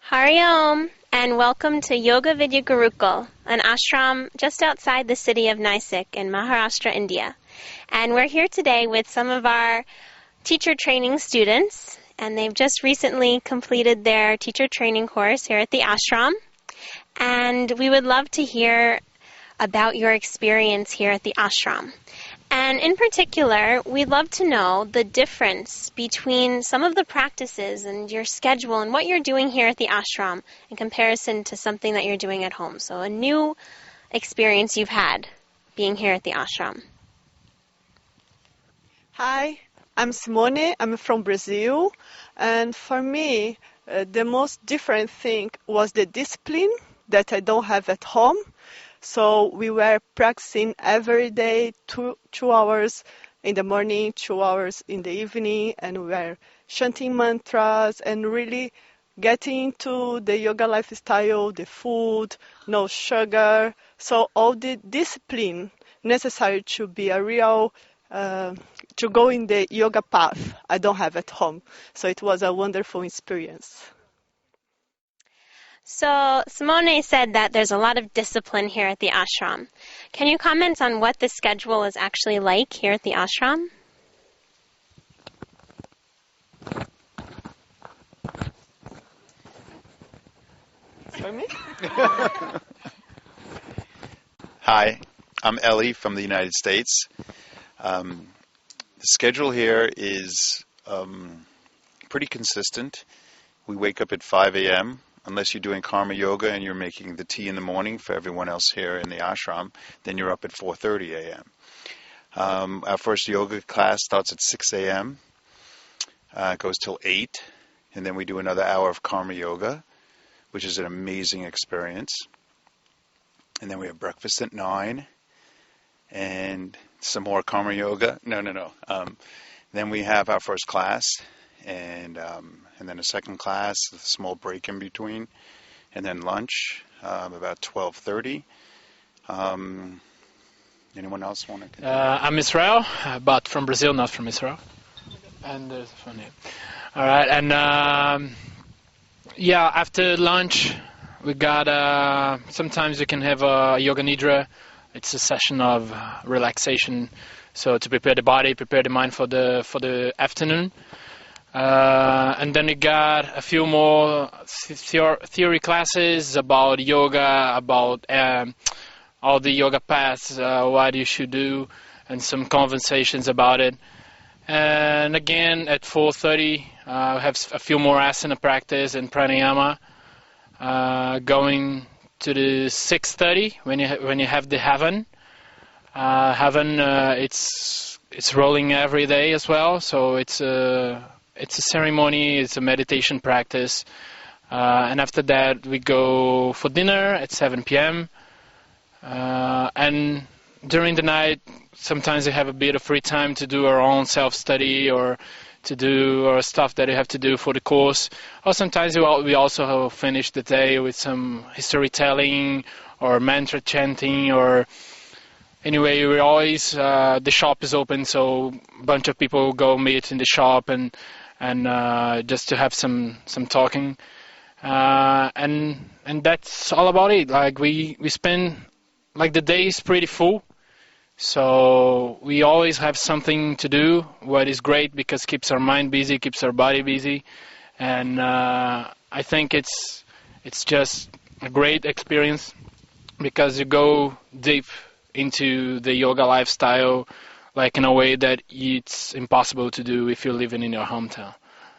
Hari Om, and welcome to Yoga Vidya Gurukul, an ashram just outside the city of Naisik in Maharashtra, India. And we're here today with some of our teacher training students, and they've just recently completed their teacher training course here at the ashram. And we would love to hear about your experience here at the ashram. And in particular, we'd love to know the difference between some of the practices and your schedule and what you're doing here at the ashram in comparison to something that you're doing at home. So a new experience you've had being here at the ashram. Hi, I'm Simone. I'm from Brazil. And for me, the most different thing was the discipline that I don't have at home. So we were practicing every day, two hours in the morning, 2 hours in the evening, and we were chanting mantras and really getting to the yoga lifestyle, the food, no sugar. So all the discipline necessary to be a real, to go in the yoga path, I don't have at home. So it was a wonderful experience. So Simone said that there's a lot of discipline here at the ashram. Can you comment on what the schedule is actually like here at the ashram? For me? Hi, I'm Ellie from the United States. The schedule here is pretty consistent. We wake up at 5 a.m., unless you're doing karma yoga and you're making the tea in the morning for everyone else here in the ashram, then you're up at 4:30 a.m. Our first yoga class starts at 6 a.m., goes till 8, and then we do another hour of karma yoga, which is an amazing experience. And then we have breakfast at 9, and some more karma yoga. No. Then we have our first class, and then a second class, a small break in between, and then lunch about 12:30. Anyone else want to? I'm Israel, but from Brazil, not from Israel. And there's a fun name. All right, and after lunch, we got. Sometimes you can have a yoga nidra. It's a session of relaxation, so to prepare the body, prepare the mind for the afternoon. And then we got a few more theory classes about yoga, about all the yoga paths, what you should do, and some conversations about it. And again, at 4:30, we have a few more asana practice and pranayama. Going to the 6:30 when you have the Havan. It's rolling every day as well, so it's a ceremony, it's a meditation practice. And after that, we go for dinner at 7 p.m. And during the night, sometimes we have a bit of free time to do our own self-study or to do our stuff that we have to do for the course. Or sometimes we also finish the day with some storytelling or mantra chanting or... Anyway, we're always, the shop is open, so a bunch of people go meet in the shop and just to have some talking, and that's all about it. Like we spend, like the day is pretty full, so we always have something to do. What is great because it keeps our mind busy, keeps our body busy, and I think it's just a great experience because you go deep into the yoga lifestyle, like in a way that it's impossible to do if you're living in your hometown.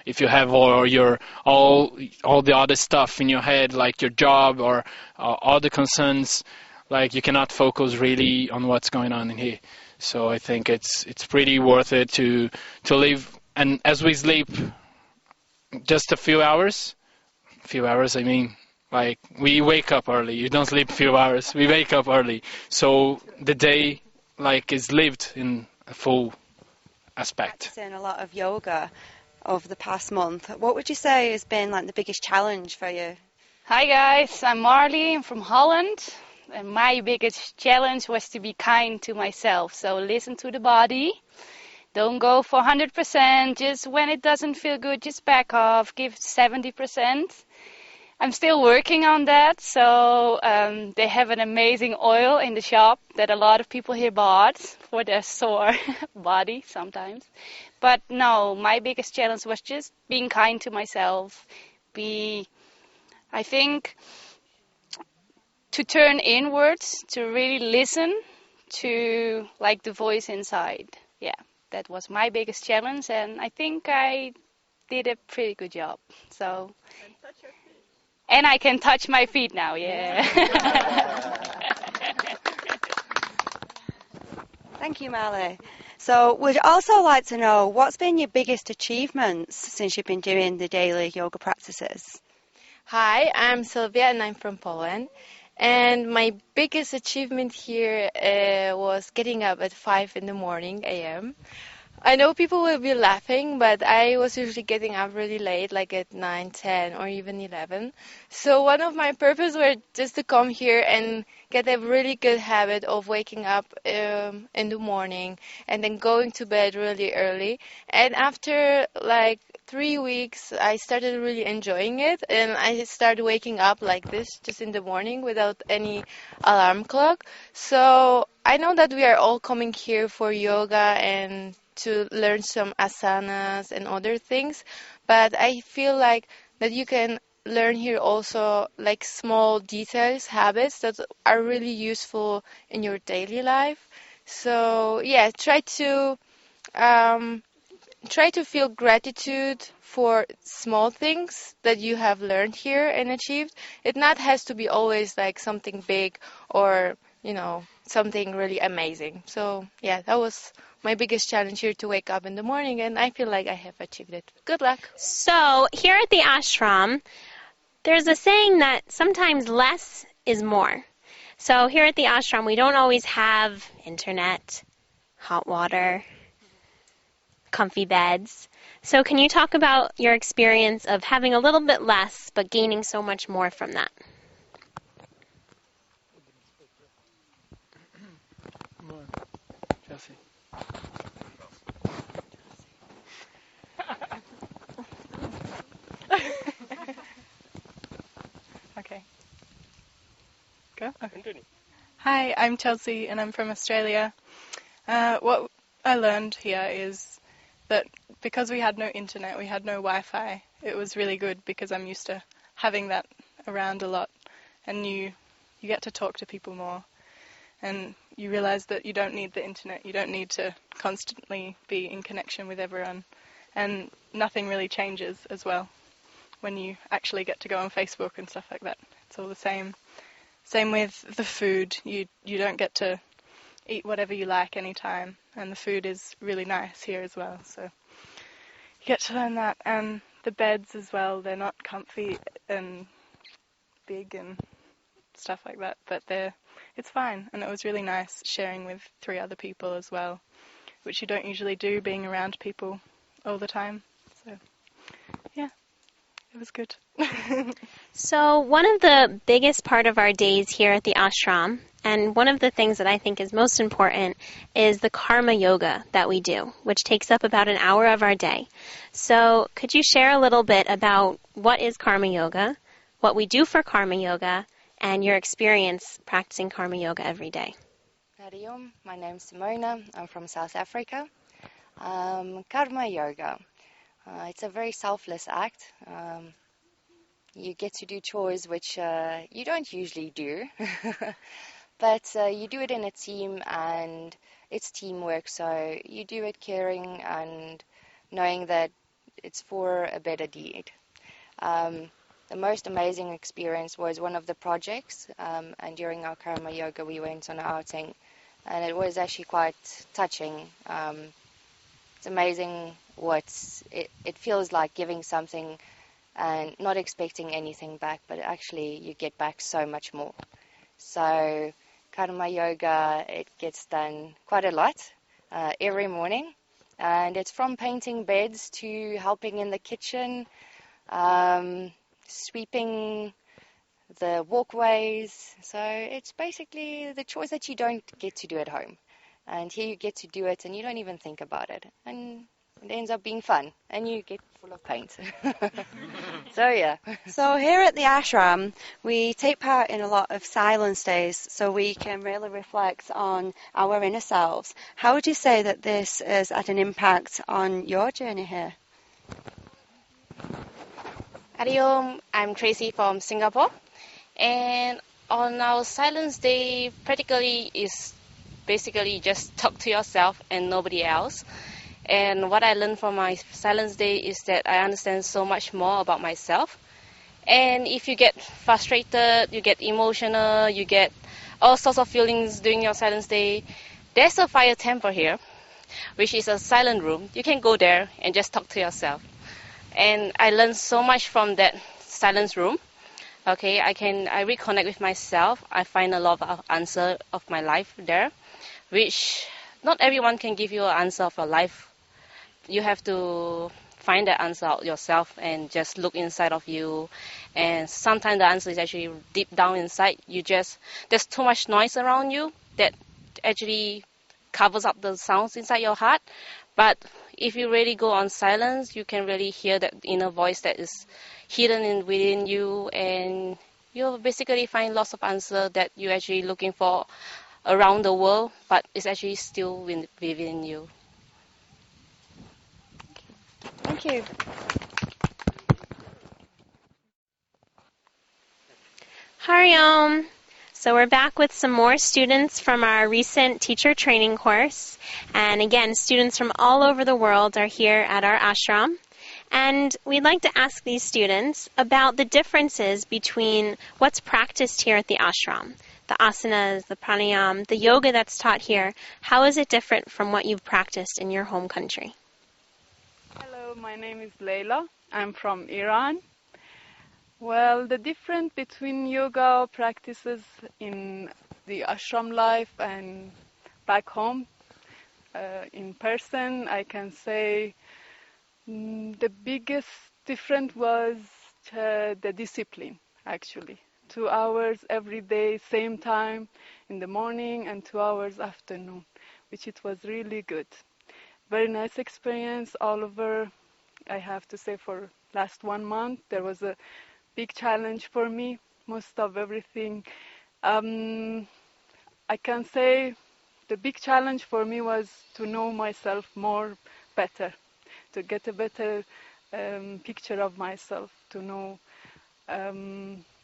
If you have all the other stuff in your head, like your job or other concerns, like you cannot focus really on what's going on in here. So I think it's pretty worth it to live. And as we sleep, just a few hours. I mean, like we wake up early. You don't sleep a few hours. We wake up early. So the day like is lived in a full aspect. Practicing a lot of yoga over the past month. What would you say has been like the biggest challenge for you? Hi guys, I'm Marley. I'm from Holland. And my biggest challenge was to be kind to myself. So listen to the body. Don't go for 100%. Just when it doesn't feel good, just back off. Give 70%. I'm still working on that. So they have an amazing oil in the shop that a lot of people here bought for their sore body sometimes. But no, my biggest challenge was just being kind to myself. I think, to turn inwards, to really listen to like the voice inside. Yeah, that was my biggest challenge, and I think I did a pretty good job. So, and I can touch my feet now. Yeah. Thank you, Mali. So we'd also like to know, what's been your biggest achievements since you've been doing the daily yoga practices? Hi, I'm Sylvia and I'm from Poland. And my biggest achievement here was getting up at 5 in the morning a.m. I know people will be laughing, but I was usually getting up really late, like at 9, 10, or even 11. So one of my purposes were just to come here and get a really good habit of waking up in the morning and then going to bed really early. And after like 3 weeks, I started really enjoying it, and I started waking up like this, just in the morning without any alarm clock. So I know that we are all coming here for yoga and to learn some asanas and other things, but I feel like that you can learn here also like small details, habits that are really useful in your daily life. So yeah, um, try to feel gratitude for small things that you have learned here and achieved. It not has to be always like something big or, something really amazing. So yeah, that was my biggest challenge here, to wake up in the morning, and I feel like I have achieved it. Good luck. So here at the ashram, there's a saying that sometimes less is more. So here at the ashram, we don't always have internet, hot water, comfy beds. So can you talk about your experience of having a little bit less but gaining so much more from that? Chelsea. Okay. Go? Okay. Hi, I'm Chelsea and I'm from Australia. What I learned here is that because we had no internet, we had no Wi-Fi, it was really good because I'm used to having that around a lot, and you get to talk to people more, and you realize that you don't need the internet, you don't need to constantly be in connection with everyone, and nothing really changes as well when you actually get to go on Facebook and stuff like that. It's all the same. Same with the food. You don't get to eat whatever you like anytime, and the food is really nice here as well. So you get to learn that, and the beds as well. They're not comfy and big and stuff like that, but it's fine. And it was really nice sharing with 3 other people as well, which you don't usually do, being around people all the time. So yeah, it was good. So one of the biggest part of our days here at the ashram, and one of the things that I think is most important, is the karma yoga that we do, which takes up about an hour of our day. So could you share a little bit about what is karma yoga, what we do for karma yoga, and your experience practicing karma yoga every day? Hari Om, my name's Simona. I'm from South Africa. Karma yoga. It's a very selfless act. You get to do chores which you don't usually do, but you do it in a team, and it's teamwork, so you do it caring and knowing that it's for a better deed. The most amazing experience was one of the projects, and during our karma yoga we went on an outing, and it was actually quite touching. It's amazing what it feels like, giving something and not expecting anything back, but actually you get back so much more. So karma yoga, it gets done quite a lot every morning, and it's from painting beds to helping in the kitchen, sweeping the walkways. So it's basically the chores that you don't get to do at home, and here you get to do it and you don't even think about it, and it ends up being fun, and you get full of paint. So yeah. So here at the ashram, we take part in a lot of silence days so we can really reflect on our inner selves. How would you say that this has had an impact on your journey here? Hariom, I'm Tracy from Singapore, and on our silence day, practically is basically just talk to yourself and nobody else. And what I learned from my silence day is that I understand so much more about myself. And if you get frustrated, you get emotional, you get all sorts of feelings during your silence day, there's a fire temple here, which is a silent room. You can go there and just talk to yourself. And I learned so much from that silence room. Okay, I reconnect with myself. I find a lot of answer of my life there, which not everyone can give you an answer of your life. You have to find that answer out yourself and just look inside of you. And sometimes the answer is actually deep down inside. There's too much noise around you that actually covers up the sounds inside your heart. But if you really go on silence, you can really hear that inner voice that is hidden within you, and you'll basically find lots of answers that you're actually looking for around the world, but it's actually still within you. Thank you. Hariom. So we're back with some more students from our recent teacher training course. And again, students from all over the world are here at our ashram. And we'd like to ask these students about the differences between what's practiced here at the ashram. The asanas, the pranayama, the yoga that's taught here. How is it different from what you've practiced in your home country? Hello, my name is Leila. I'm from Iran. Well, the difference between yoga practices in the ashram life and back home in person, I can say the biggest difference was the discipline, actually. 2 hours every day, same time in the morning and 2 hours afternoon, which it was really good. Very nice experience all over. I have to say for last 1 month, there was a big challenge for me, most of everything. I can say the big challenge for me was to know myself more better, to get a better picture of myself, to know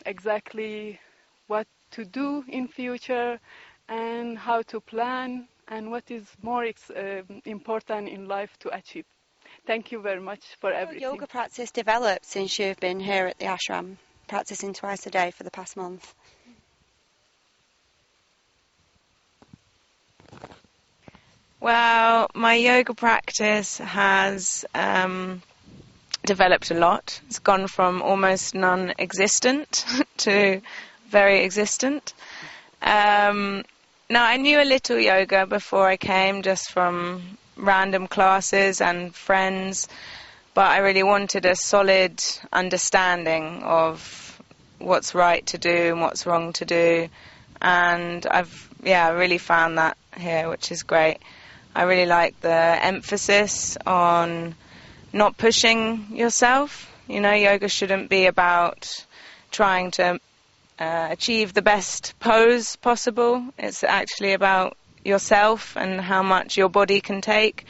exactly what to do in future and how to plan and what is more important in life to achieve. Thank you very much for everything. Yoga practice developed since you've been here at the ashram, practicing twice a day for the past month? Well, my yoga practice has developed a lot. It's gone from almost non-existent to very existent. Now, I knew a little yoga before I came, just from random classes and friends, but I really wanted a solid understanding of what's right to do and what's wrong to do, and I've really found that here, which is great. I really like the emphasis on not pushing yourself. You know, yoga shouldn't be about trying to achieve the best pose possible. It's actually about yourself and how much your body can take.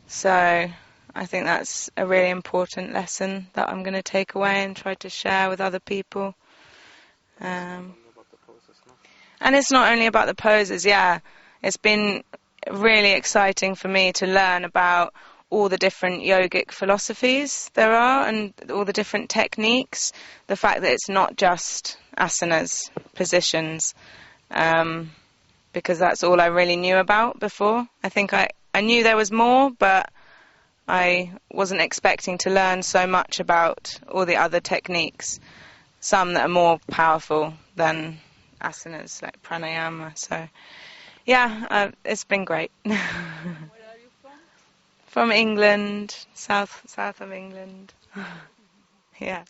So I think that's a really important lesson that I'm going to take away and try to share with other people. And it's not only about the poses, It's been really exciting for me to learn about all the different yogic philosophies there are and all the different techniques. The fact that it's not just asanas, positions, because that's all I really knew about before. I think I knew there was more, but I wasn't expecting to learn so much about all the other techniques, some that are more powerful than asanas, like pranayama. So, it's been great. Where are you from? From England, south of England. Yeah.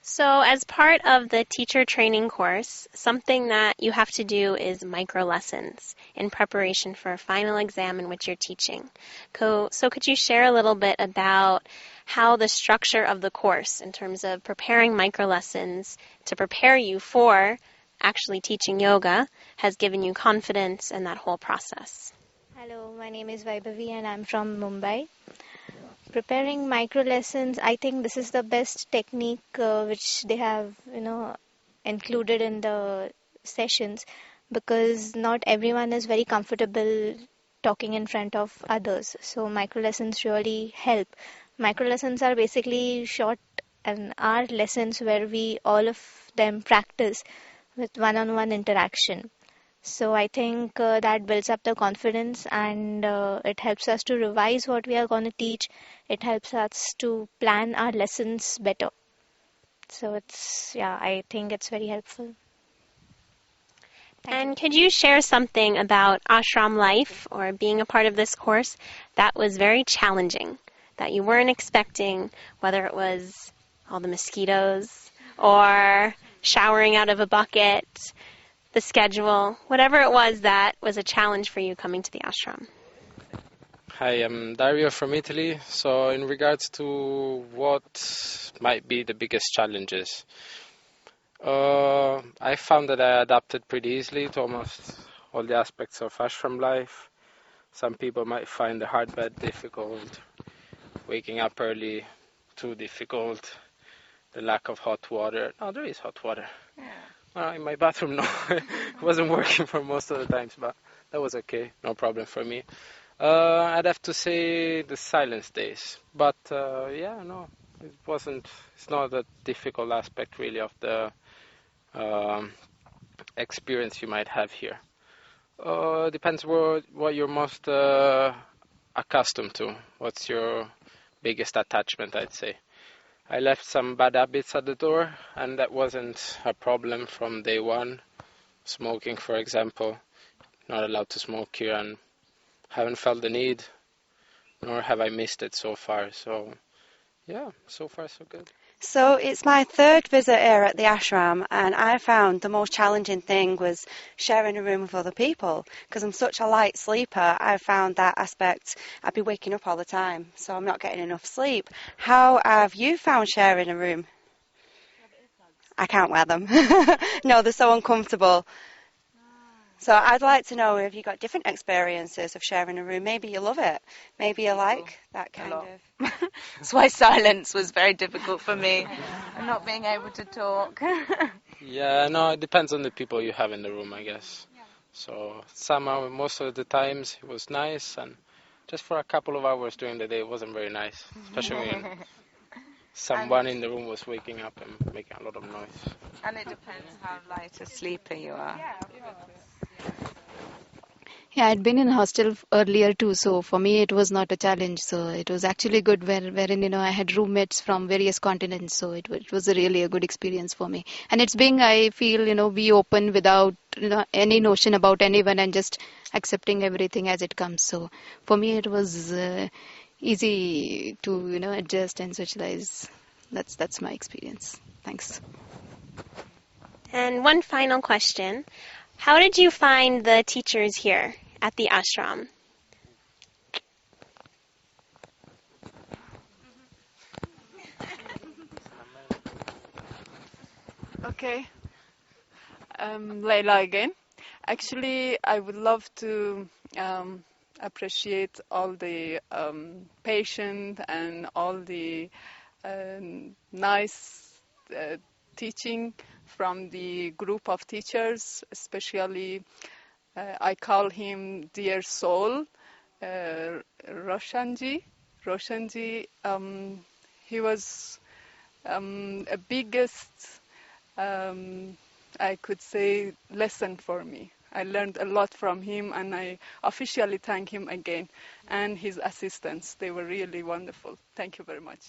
So as part of the teacher training course, something that you have to do is micro lessons in preparation for a final exam in which you're teaching. So could you share a little bit about how the structure of the course in terms of preparing micro lessons to prepare you for actually teaching yoga has given you confidence in that whole process? Hello, my name is Vaibhavi and I'm from Mumbai. Preparing micro lessons, I think this is the best technique which they have, included in the sessions, because not everyone is very comfortable talking in front of others. So micro lessons really help. Micro lessons are basically short and hour lessons where we all of them practice with one-on-one interaction. So I think that builds up the confidence, and it helps us to revise what we are going to teach. It helps us to plan our lessons better. So I think it's very helpful. And could you share something about ashram life or being a part of this course that was very challenging, that you weren't expecting, whether it was all the mosquitoes or showering out of a bucket, the schedule, whatever it was that was a challenge for you coming to the ashram? Hi, I'm Dario from Italy. So in regards to what might be the biggest challenges, I found that I adapted pretty easily to almost all the aspects of ashram life. Some people might find the hard bed difficult, waking up early too difficult, the lack of hot water. No, there is hot water. In my bathroom, no. It wasn't working for most of the times, but that was okay. No problem for me. I'd have to say the silence days. But, it's not a difficult aspect really of the experience you might have here. Depends what you're most accustomed to. What's your biggest attachment, I'd say. I left some bad habits at the door, and that wasn't a problem from day one. Smoking, for example. Not allowed to smoke here, and haven't felt the need, nor have I missed it so far. So, yeah, so far so good. So it's my third visit here at the ashram, and I found the most challenging thing was sharing a room with other people. Because I'm such a light sleeper, I found that aspect, I'd be waking up all the time, so I'm not getting enough sleep. How have you found sharing a room? I can't wear them. No, they're so uncomfortable. So I'd like to know if you got different experiences of sharing a room. Maybe you love it. Maybe you like that kind of. That's why silence was very difficult for me, and not being able to talk. Yeah, no, it depends on the people you have in the room, I guess. So most of the times it was nice, and just for a couple of hours during the day it wasn't very nice, especially when someone in the room was waking up and making a lot of noise. And it depends how light a sleeper you are. Yeah, I'd been in hostel earlier too, so for me it was not a challenge. So it was actually good wherein I had roommates from various continents, so it was really a good experience for me. And it's being, I feel, be open without any notion about anyone and just accepting everything as it comes. So for me it was easy to adjust and socialize. That's my experience. Thanks. And one final question. How did you find the teachers here at the ashram? Okay. Leila again. Actually, I would love to appreciate all the patient and all the nice teaching from the group of teachers, especially I call him Dear Soul, Roshanji. He was a biggest, I could say, lesson for me. I learned a lot from him, and I officially thank him again, and his assistants. They were really wonderful. Thank you very much.